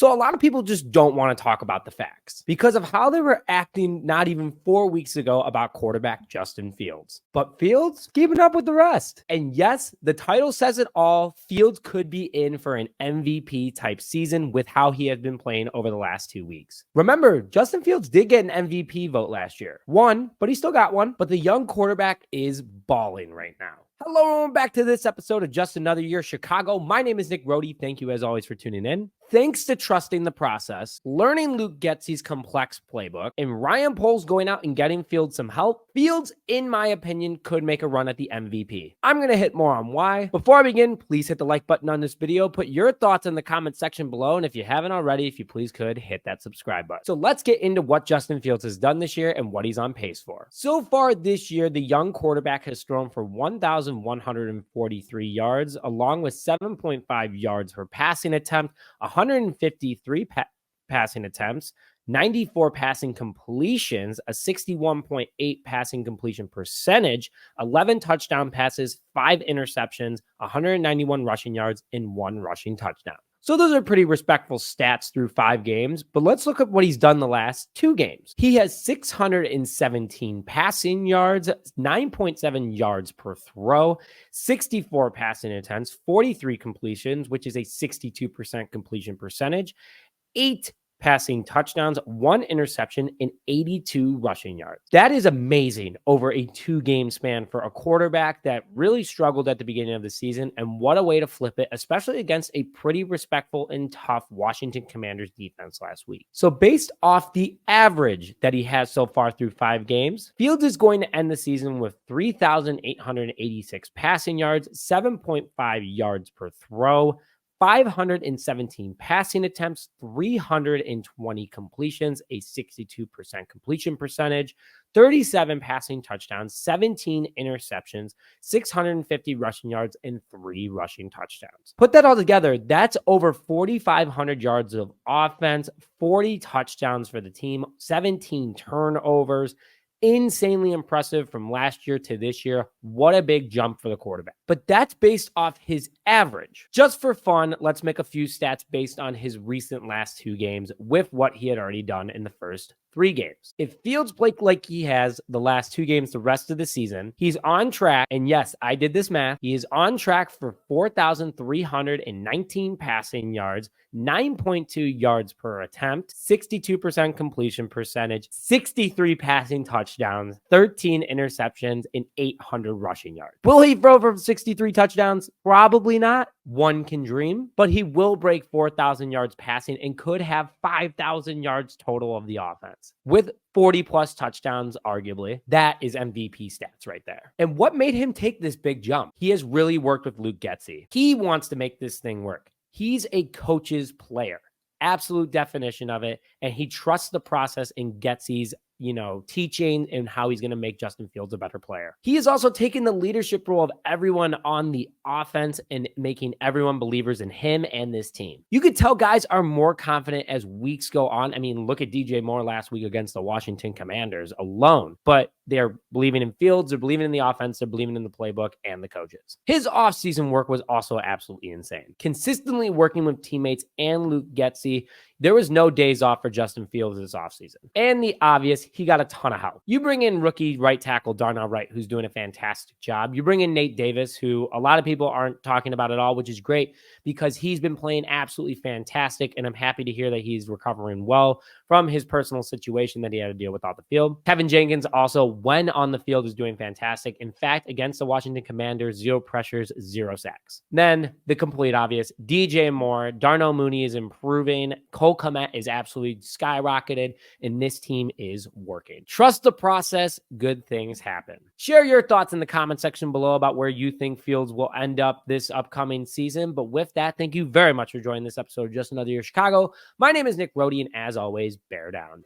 So a lot of people just don't want to talk about the facts because of how they were acting not even 4 weeks ago about quarterback Justin Fields. But Fields keeping up with the rest. And yes, the title says it all. Fields could be in for an MVP type season with how he has been playing over the last 2 weeks. Remember, Justin Fields did get an MVP vote last year. Won, but he still got one. But the young quarterback is balling right now. Hello, everyone, back to this episode of Just Another Year Chicago. My name is Nick Rohde. Thank you, as always, for tuning in. Thanks to trusting the process, learning Luke Getzey's complex playbook, and Ryan Poles going out and getting Fields some help, Fields, in my opinion, could make a run at the MVP. I'm going to hit more on why. Before I begin, please hit the like button on this video. Put your thoughts in the comment section below. And if you haven't already, if you please could, hit that subscribe button. So let's get into what Justin Fields has done this year and what he's on pace for. So far this year, the young quarterback has thrown for 1,143 yards, along with 7.5 yards per passing attempt, 153 passing attempts, 94 passing completions, a 61.8 passing completion percentage, 11 touchdown passes, 5 interceptions, 191 rushing yards, and 1 rushing touchdown. So those are pretty respectful stats through 5 games, but let's look at what he's done the last 2 games. He has 617 passing yards, 9.7 yards per throw, 64 passing attempts, 43 completions, which is a 62% completion percentage, 8 passing touchdowns, 1 interception, and 82 rushing yards. That is amazing over a 2-game span for a quarterback that really struggled at the beginning of the season, and what a way to flip it, especially against a pretty respectful and tough Washington Commanders defense last week. So based off the average that he has so far through 5 games, Fields is going to end the season with 3,886 passing yards, 7.5 yards per throw, 517 passing attempts, 320 completions, a 62% completion percentage, 37 passing touchdowns, 17 interceptions, 650 rushing yards, and 3 rushing touchdowns. Put that all together, that's over 4,500 yards of offense, 40 touchdowns for the team, 17 turnovers. Insanely impressive from last year to this year. What a big jump for the quarterback. But that's based off his average. Just for fun, let's make a few stats based on his recent last 2 games with what he had already done in the first 3 games. If Fields played like he has the last 2 games the rest of the season, he's on track, and yes, I did this math, he is on track for 4,319 passing yards, 9.2 yards per attempt, 62% completion percentage, 63 passing touchdowns, 13 interceptions, and 800 rushing yards. Will he throw for 63 touchdowns? Probably not. One can dream, but he will break 4,000 yards passing and could have 5,000 yards total of the offense with 40 plus touchdowns, arguably. That is MVP stats right there. And what made him take this big jump? He has really worked with Luke Getzey. He wants to make this thing work. He's a coach's player, absolute definition of it. And he trusts the process in Getzey's teaching and how he's going to make Justin Fields a better player. He has also taken the leadership role of everyone on the offense and making everyone believers in him and this team. You could tell guys are more confident as weeks go on. I mean, look at DJ Moore last week against the Washington Commanders alone, but they're believing in Fields, they're believing in the offense, they're believing in the playbook and the coaches. His offseason work was also absolutely insane. Consistently working with teammates and Luke Getzey. There was no days off for Justin Fields this offseason. And the obvious, he got a ton of help. You bring in rookie right tackle Darnell Wright, who's doing a fantastic job. You bring in Nate Davis, who a lot of people aren't talking about at all, which is great because he's been playing absolutely fantastic. And I'm happy to hear that he's recovering well from his personal situation that he had to deal with off the field. Kevin Jenkins also, when on the field, is doing fantastic. In fact, against the Washington Commanders, 0 pressures, 0 sacks. Then the complete obvious, DJ Moore, Darnell Mooney is improving. Cole Kmet is absolutely skyrocketed, and this team is working. Trust the process. Good things happen. Share your thoughts in the comment section below about where you think Fields will end up this upcoming season. But with that, thank you very much for joining this episode of Just Another Year Chicago. My name is Nick Rohde, and as always, bear down.